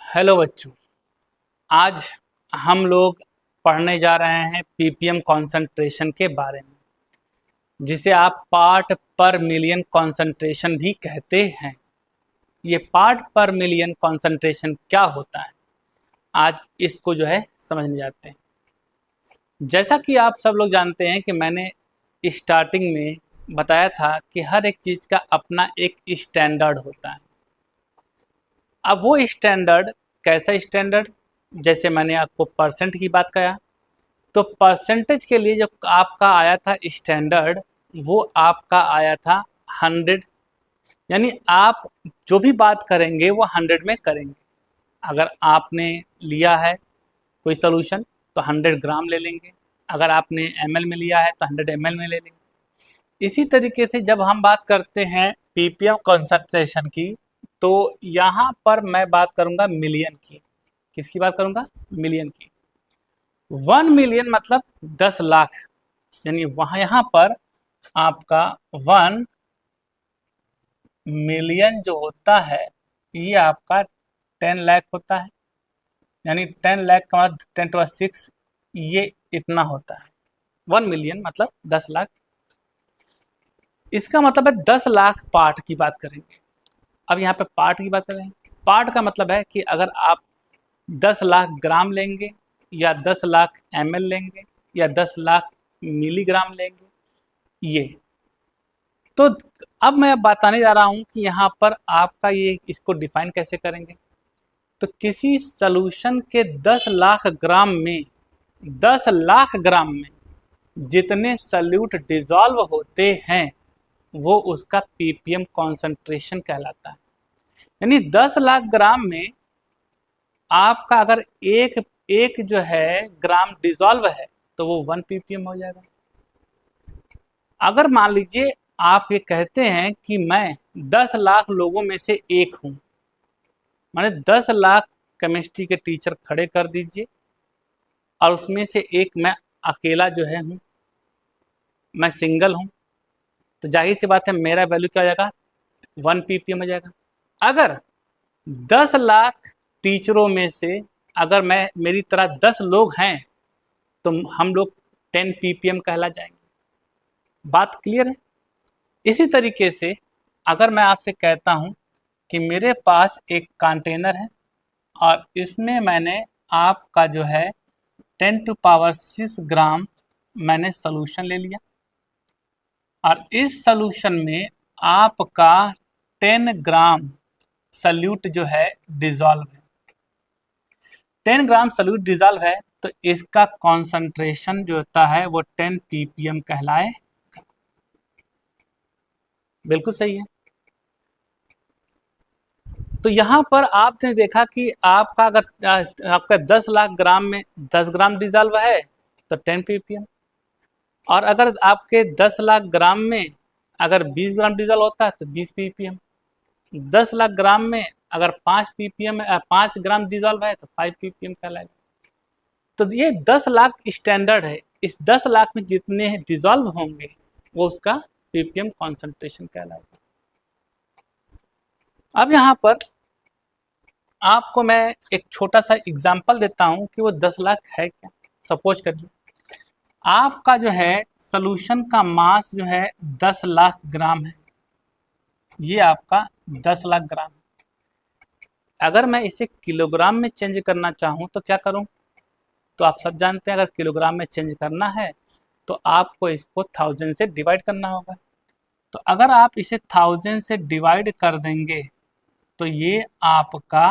Hello बच्चों। आज हम लोग पढ़ने जा रहे हैं पीपीएम कंसंट्रेशन के बारे में, जिसे आप पार्ट पर मिलियन कंसंट्रेशन भी कहते हैं। ये पार्ट पर मिलियन कंसंट्रेशन क्या होता है, आज इसको समझने जाते हैं। जैसा कि आप सब लोग जानते हैं कि मैंने स्टार्टिंग में बताया था कि हर एक चीज़ का अपना एक स्टैंडर्ड होता है। अब वो स्टैंडर्ड कैसा स्टैंडर्ड, जैसे मैंने आपको परसेंट की बात कहा, तो परसेंटेज के लिए जो आपका आया था स्टैंडर्ड, वो आपका आया था 100। यानी आप जो भी बात करेंगे वो 100 में करेंगे। अगर आपने लिया है कोई सोल्यूशन तो 100 ग्राम ले लेंगे, अगर आपने एमएल में लिया है तो 100 एमएल में ले लेंगे। इसी तरीके से जब हम बात करते हैं पीपीएम कंसंट्रेशन की, तो यहाँ पर मैं बात करूँगा मिलियन की। किसकी बात करूँगा? मिलियन की। 1 मिलियन मतलब 10 लाख, यानी वहाँ यहाँ पर आपका 1 मिलियन जो होता है ये आपका 10 लाख होता है। यानी 10 लाख का मतलब 10 टू 6, ये इतना होता है। 1 मिलियन मतलब 10 लाख। इसका मतलब है 10 लाख पार्ट की बात करेंगे। अब यहाँ पे पार्ट की बात करें, पार्ट का मतलब है कि अगर आप 10 लाख ग्राम लेंगे या 10 लाख एमएल लेंगे या 10 लाख मिलीग्राम लेंगे, ये तो अब मैं बताने जा रहा हूँ कि यहाँ पर आपका ये इसको डिफाइन कैसे करेंगे। तो किसी सॉल्यूशन के 10 लाख ग्राम में 10 लाख ग्राम में जितने सॉल्यूट डिसॉल्व होते हैं वो उसका पीपीएम कॉन्सेंट्रेशन कहलाता है। यानी 10 लाख ग्राम में आपका अगर एक एक ग्राम डिसॉल्व है तो वो 1 पीपीएम हो जाएगा। अगर मान लीजिए आप ये कहते हैं कि मैं 10 लाख लोगों में से एक हूं, माने 10 लाख केमिस्ट्री के टीचर खड़े कर दीजिए और उसमें से एक मैं अकेला हूं, मैं सिंगल हूं, तो जाहिर सी बात है मेरा वैल्यू क्या हो जाएगा? 1 पीपीएम हो जाएगा। अगर 10 लाख टीचरों में से अगर मेरी तरह 10 लोग हैं तो हम लोग 10 पीपीएम कहला जाएंगे। बात क्लियर है? इसी तरीके से अगर मैं आपसे कहता हूं कि मेरे पास एक कंटेनर है और इसमें मैंने आपका 10 टू पावर 6 ग्राम मैंने सोल्यूशन ले लिया और इस सोल्यूशन में आपका 10 ग्राम सल्यूट डिसॉल्व है। 10 ग्राम सल्यूट डिसॉल्व है तो इसका कॉन्सेंट्रेशन जो होता है वो 10 पीपीएम कहलाए। बिल्कुल सही है। तो यहाँ पर आपने देखा कि आपका अगर आपका 10 लाख ग्राम में 10 ग्राम डिसॉल्व है तो 10 पीपीएम, और अगर आपके 10 लाख ग्राम में अगर 20 ग्राम डिसॉल्व होता है तो 20 पीपीएम। 10 लाख ग्राम में अगर 5 पीपीएम 5 ग्राम डिसॉल्व है तो 5 पीपीएम कहलाएगा। तो ये 10 लाख स्टैंडर्ड है। इस 10 लाख में जितने डिसॉल्व होंगे वो उसका पीपीएम कॉन्सेंट्रेशन कहलाएगा। अब यहाँ पर आपको मैं एक छोटा सा एग्जांपल देता हूँ कि वो 10 लाख है क्या। सपोज करिए आपका सोल्यूशन का मास 10 लाख ग्राम है। ये आपका 10 लाख ग्राम। अगर मैं इसे किलोग्राम में चेंज करना चाहूँ तो क्या करूँ? तो आप सब जानते हैं अगर किलोग्राम में चेंज करना है तो आपको इसको 1000 से डिवाइड करना होगा। तो अगर आप इसे 1000 से डिवाइड कर देंगे तो ये आपका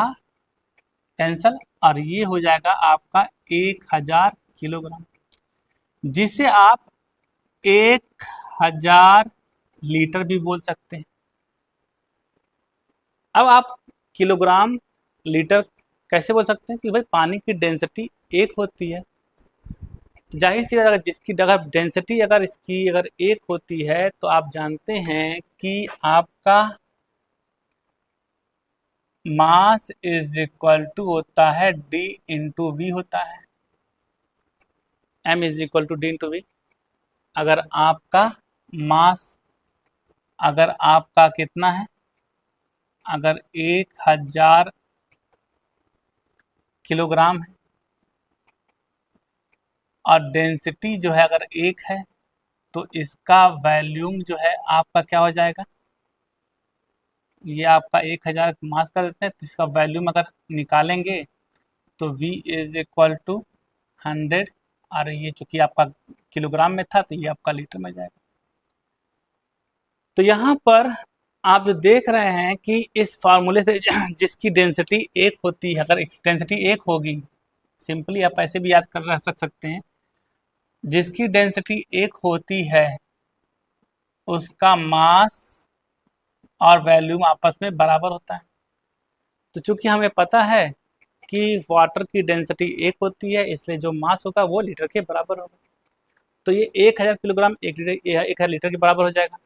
कैंसल और ये हो जाएगा आपका 1000 किलोग्राम, जिसे आप 1000 लीटर भी बोल सकते हैं। अब आप किलोग्राम लीटर कैसे बोल सकते हैं कि भाई पानी की डेंसिटी 1 होती है। जाहिर सी अगर जिसकी अगर डेंसिटी अगर इसकी अगर 1 होती है तो आप जानते हैं कि आपका मास इज इक्वल टू होता है डी इंटू वी होता है। M is equal to D into V. अगर आपका मास अगर आपका कितना है, अगर 1000 किलोग्राम है और डेंसिटी जो है अगर 1 है तो इसका वॉल्यूम जो है आपका क्या हो जाएगा, ये आपका 1000 मास कर देते हैं, तो इसका वॉल्यूम अगर निकालेंगे तो V इज इक्वल टू 100, और ये चूंकि आपका किलोग्राम में था तो ये आपका लीटर में जाएगा। तो यहाँ पर आप जो देख रहे हैं कि इस फार्मूले से जिसकी डेंसिटी 1 होती है, अगर डेंसिटी 1 होगी, सिंपली आप ऐसे भी याद कर रख सकते हैं, जिसकी डेंसिटी 1 होती है उसका मास और वॉल्यूम आपस में बराबर होता है। तो चूंकि हमें पता है कि वाटर की डेंसिटी 1 होती है, इसलिए जो मास होगा वो लीटर के बराबर होगा। तो ये 1000 किलोग्राम 1000 लीटर के बराबर हो जाएगा।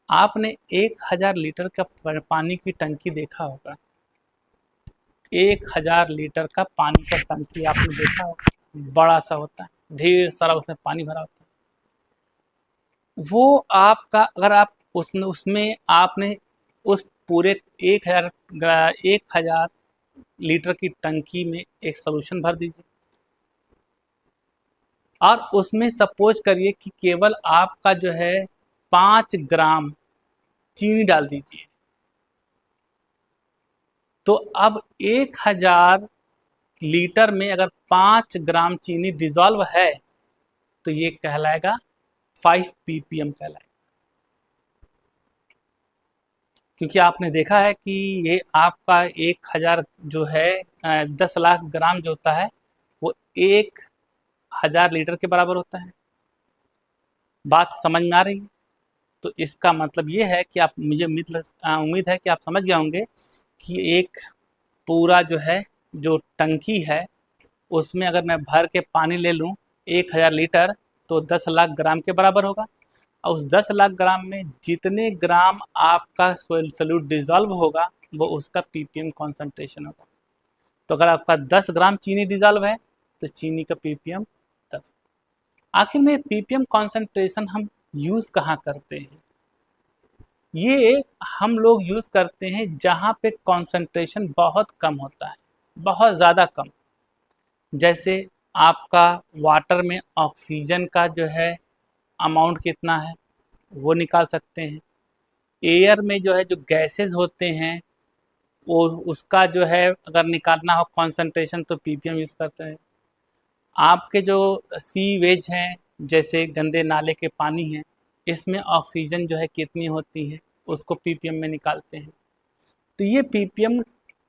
आपने 1000 लीटर का पानी की टंकी देखा होगा, 1000 लीटर का पानी का टंकी आपने देखा होगा, बड़ा सा होता है, ढेर सारा उसमें पानी भरा होता है। वो आपका अगर आप उसमें आपने उस पूरे 1000 लीटर की टंकी में एक सॉल्यूशन भर दीजिए और उसमें सपोज करिए कि केवल आपका जो है 5 ग्राम चीनी डाल दीजिए, तो अब 1000 लीटर में अगर 5 ग्राम चीनी डिजॉल्व है तो ये कहलाएगा 5 ppm कहलाएगा। क्योंकि आपने देखा है कि ये आपका 1000 जो है 10 लाख ग्राम जो होता है वो 1000 लीटर के बराबर होता है। बात समझ में आ रही है? तो इसका मतलब ये है कि आप मुझे उम्मीद है कि आप समझ गए होंगे कि एक पूरा जो है जो टंकी है उसमें अगर मैं भर के पानी ले लूँ 1000 लीटर तो 10 लाख ग्राम के बराबर होगा, और उस 10 लाख ग्राम में जितने ग्राम आपका सोल्यूट डिजॉल्व होगा वो उसका ppm कॉन्सेंट्रेशन होगा। तो अगर आपका 10 ग्राम चीनी डिजॉल्व है तो चीनी का ppm 10। आखिर में ppm कॉन्सेंट्रेशन हम यूज़ कहाँ करते हैं? ये हम लोग यूज़ करते हैं जहाँ पे कॉन्सेंट्रेशन बहुत कम होता है, बहुत ज़्यादा कम। जैसे आपका वाटर में ऑक्सीजन का जो है अमाउंट कितना है वो निकाल सकते हैं, एयर में जो है जो गैसेस होते हैं वो उसका जो है अगर निकालना हो कॉन्सेंट्रेशन तो ppm यूज़ करते हैं। आपके जो सी वेज हैं जैसे गंदे नाले के पानी हैं इसमें ऑक्सीजन जो है कितनी होती है उसको ppm में निकालते हैं। तो ये ppm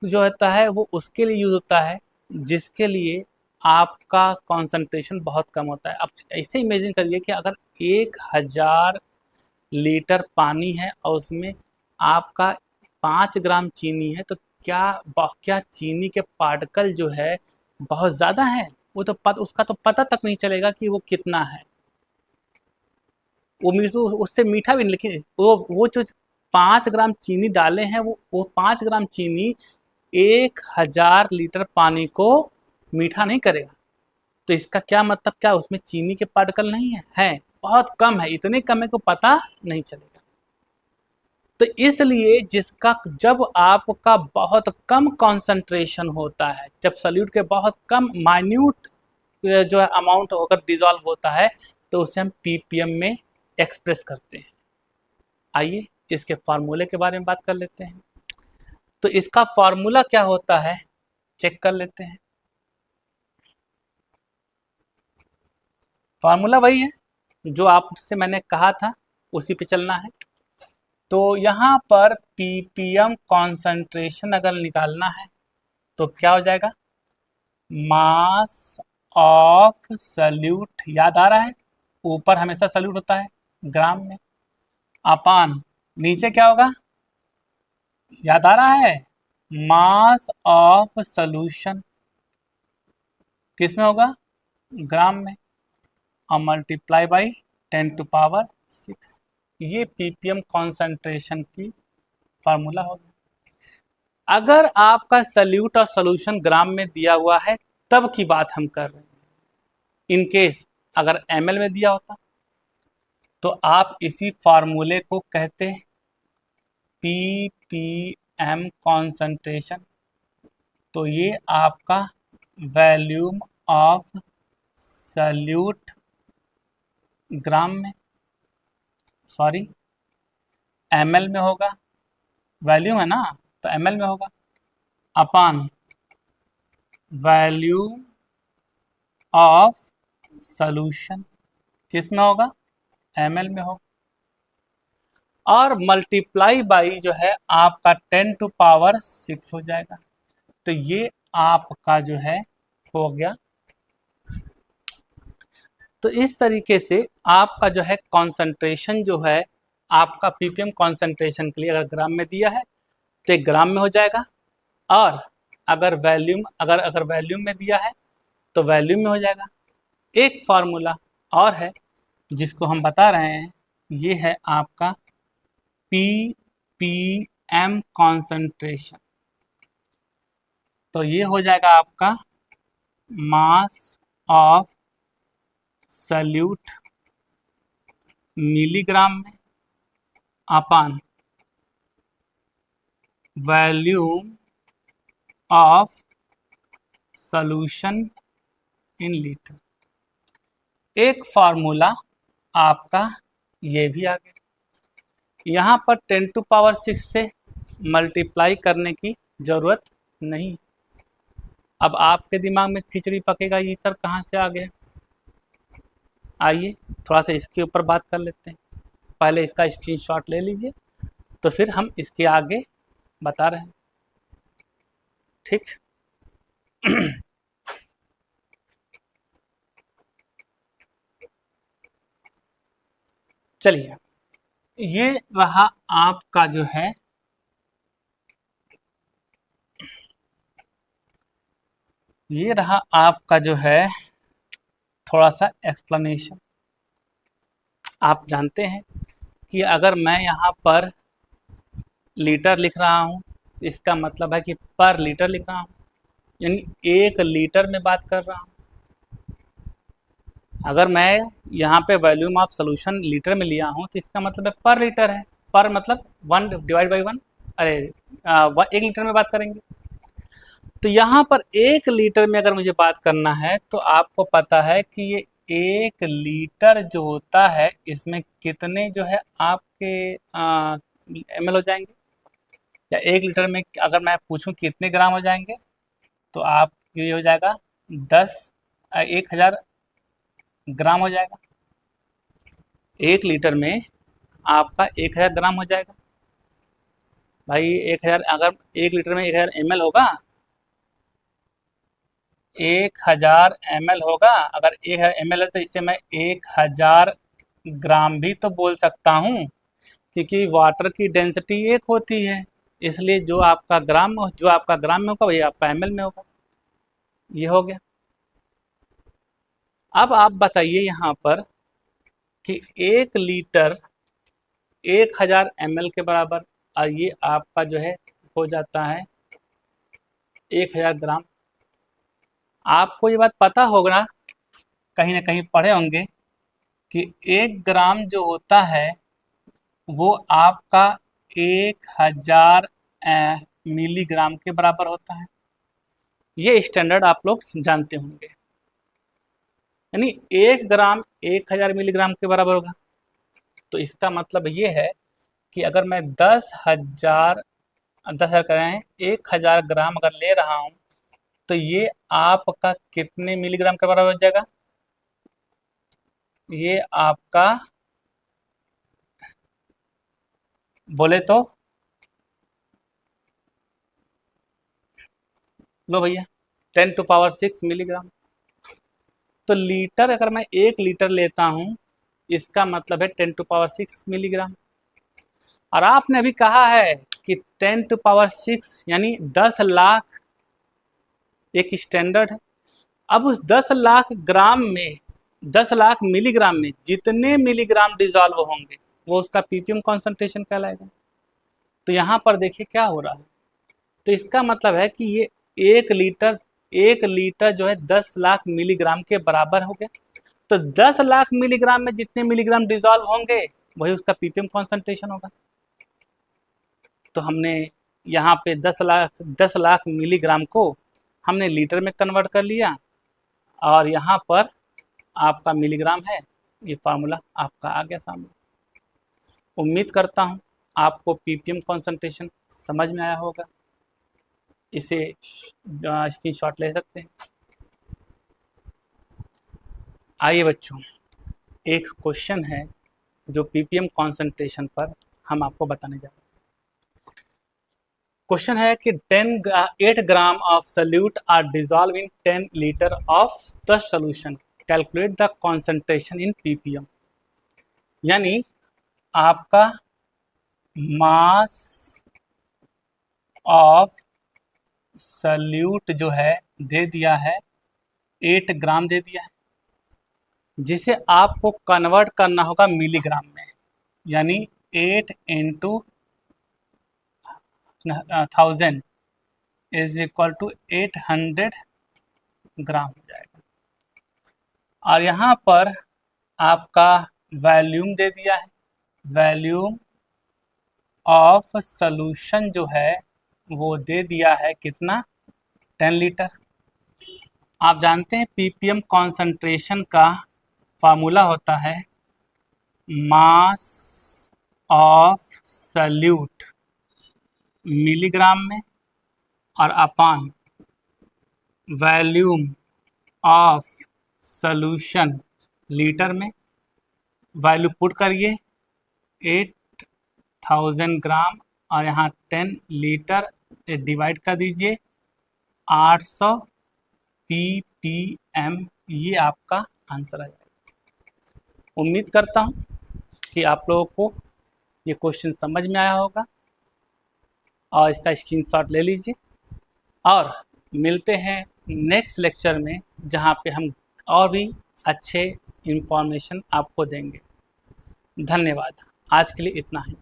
जो होता है वो उसके लिए यूज़ होता है जिसके लिए आपका कॉन्सेंट्रेशन बहुत कम होता है। अब ऐसे इमेजिन करिए कि अगर 1000 लीटर पानी है और उसमें आपका 5 ग्राम चीनी है तो क्या चीनी के पार्टिकल जो है बहुत ज़्यादा है? वो तो उसका तो पता तक नहीं चलेगा कि वो कितना है। वो उससे मीठा भी नहीं, लेकिन वो जो 5 ग्राम चीनी डाले हैं वो 5 ग्राम चीनी 1000 लीटर पानी को मीठा नहीं करेगा। तो इसका क्या मतलब, क्या उसमें चीनी के पार्टिकल नहीं है बहुत कम है, इतने कम है को पता नहीं चलेगा। तो इसलिए जब आपका बहुत कम कंसंट्रेशन होता है, जब सॉल्यूट के बहुत कम माइन्यूट जो है अमाउंट होकर डिजॉल्व होता है तो उसे हम ppm में एक्सप्रेस करते हैं। आइए इसके फार्मूले के बारे में बात कर लेते हैं। तो इसका फार्मूला क्या होता है चेक कर लेते हैं। फार्मूला वही है जो आपसे मैंने कहा था, उसी पे चलना है। तो यहाँ पर ppm कॉन्सेंट्रेशन अगर निकालना है तो क्या हो जाएगा, मास ऑफ सॉल्यूट, याद आ रहा है ऊपर हमेशा सॉल्यूट होता है ग्राम में, अपान नीचे क्या होगा, याद आ रहा है मास ऑफ सॉल्यूशन किस में होगा, ग्राम में, और मल्टीप्लाई बाई 10 टू पावर 6। ये ppm कॉन्सेंट्रेशन की फार्मूला होगा। अगर आपका सॉल्यूट और सॉल्यूशन ग्राम में दिया हुआ है तब की बात हम कर रहे हैं। इन केस अगर ml में दिया होता तो आप इसी फार्मूले को कहते हैं ppm कॉन्सेंट्रेशन। तो ये आपका वॉल्यूम ऑफ सल्यूट ग्राम में, सॉरी ml में होगा, वॉल्यूम है ना तो ml में होगा, अपॉन वॉल्यूम ऑफ सॉल्यूशन किस में होगा, ml में होगा, और मल्टीप्लाई बाई जो है आपका 10⁻6 हो जाएगा। तो ये आपका जो है हो गया। तो इस तरीके से आपका जो है कॉन्सेंट्रेशन जो है आपका पीपीएम कॉन्सेंट्रेशन के लिए अगर ग्राम में दिया है तो एक ग्राम में हो जाएगा, और अगर वॉल्यूम में दिया है तो वॉल्यूम में हो जाएगा। एक फार्मूला और है जिसको हम बता रहे हैं, ये है आपका पीपीएम कॉन्सेंट्रेशन। तो ये हो जाएगा आपका मास ऑफ सल्यूट मिलीग्राम में upon volume of solution in litre. एक फार्मूला आपका ये भी आ गया। यहाँ पर 10⁻6 से मल्टीप्लाई करने की ज़रूरत नहीं। अब आपके दिमाग में खिचड़ी पकेगा, ये सर कहाँ से आ गया। आइए थोड़ा सा इसके ऊपर बात कर लेते हैं। पहले इसका स्क्रीनशॉट ले लीजिए, तो फिर हम इसके आगे बता रहे हैं, ठीक। चलिए, ये रहा आपका जो है थोड़ा सा एक्सप्लेनेशन। आप जानते हैं कि अगर मैं यहाँ पर लीटर लिख रहा हूँ, इसका मतलब है कि पर लीटर लिख रहा हूँ, यानी 1 लीटर में बात कर रहा हूँ। अगर मैं यहाँ पे वॉल्यूम ऑफ सॉल्यूशन लीटर में लिया हूँ तो इसका मतलब है पर लीटर है। पर मतलब 1/1, अरे 1 लीटर में बात करेंगे। तो यहाँ पर 1 लीटर में अगर मुझे बात करना है तो आपको पता है कि ये 1 लीटर जो होता है इसमें कितने जो है आपके ml हो जाएंगे, या 1 लीटर में अगर मैं पूछूं कितने ग्राम हो जाएंगे तो आप ये हो जाएगा 1000 ग्राम हो जाएगा। 1 लीटर में आपका 1000 ग्राम हो जाएगा। भाई 1000, अगर 1 लीटर में 1000 ml होगा, 1000 ml होगा, अगर 1000 ml है तो इसे मैं 1000 ग्राम भी तो बोल सकता हूँ, क्योंकि वाटर की डेंसिटी 1 होती है, इसलिए जो आपका ग्राम में होगा वही आपका ml में होगा। ये हो गया। अब आप बताइए यहाँ पर कि 1 लीटर 1000 ml के बराबर, और ये आपका जो है हो जाता है 1000 ग्राम। आपको ये बात पता होगा, कहीं ना कहीं पढ़े होंगे कि 1 ग्राम जो होता है वो आपका 1000 मिलीग्राम के बराबर होता है। ये स्टैंडर्ड आप लोग जानते होंगे, यानी 1 ग्राम 1000 मिलीग्राम के बराबर होगा। तो इसका मतलब ये है कि अगर मैं 10,000 करें 1000 ग्राम अगर ले रहा हूँ तो ये आपका कितने मिलीग्राम के बराबर हो जाएगा, ये आपका बोले तो लो भैया 10⁻6 मिलीग्राम। तो लीटर अगर मैं 1 लीटर लेता हूँ इसका मतलब है 10⁻6 मिलीग्राम। और आपने अभी कहा है कि 10⁻6 यानी 10 लाख एक स्टैंडर्ड है। अब उस 10 लाख ग्राम में 10 लाख मिलीग्राम में जितने मिलीग्राम डिजॉल्व होंगे वो उसका पीपीएम कॉन्सेंट्रेशन कहलाएगा। तो यहाँ पर देखिए क्या हो रहा है। तो इसका मतलब है कि ये 1 लीटर जो है 10 लाख मिलीग्राम के बराबर हो गया। तो 10 लाख मिलीग्राम में जितने मिलीग्राम डिजॉल्व होंगे वही उसका पीपीएम कॉन्सेंट्रेशन होगा। तो हमने यहाँ पे 10 लाख मिलीग्राम को हमने लीटर में कन्वर्ट कर लिया और यहाँ पर आपका मिलीग्राम है, ये फार्मूला आपका आ गया सामने। उम्मीद करता हूँ आपको पीपीएम कॉन्सेंट्रेशन समझ में आया होगा। इसे स्क्रीनशॉट ले सकते हैं। आइए बच्चों, एक क्वेश्चन है जो पीपीएम कॉन्सेंट्रेशन पर हम आपको बताने जा रहे हैं। क्वेश्चन है कि 8 gram of solute are dissolve in 10 litre of the solution, calculate the concentration in ppm. यानी आपका मास ऑफ सल्यूट जो है दे दिया है 8 ग्राम दे दिया है, जिसे आपको कन्वर्ट करना होगा मिलीग्राम में, यानी 8 इंटू 1000 इज इक्वल टू 800 ग्राम हो जाएगा। और यहाँ पर आपका वॉल्यूम दे दिया है, वॉल्यूम ऑफ सॉल्यूशन जो है वो दे दिया है कितना, 10 लीटर। आप जानते हैं पीपीएम कॉन्सेंट्रेशन का फार्मूला होता है मास ऑफ सल्यूट मिलीग्राम में और अपान वॉल्यूम ऑफ सॉल्यूशन लीटर में। वैल्यू पुट करिए 8000 ग्राम और यहाँ 10 लीटर डिवाइड कर दीजिए 800 ppm, ये आपका आंसर आ जाएगा। उम्मीद करता हूँ कि आप लोगों को ये क्वेश्चन समझ में आया होगा और इसका स्क्रीनशॉट ले लीजिए। और मिलते हैं नेक्स्ट लेक्चर में, जहाँ पे हम और भी अच्छे इंफॉर्मेशन आपको देंगे। धन्यवाद। आज के लिए इतना ही।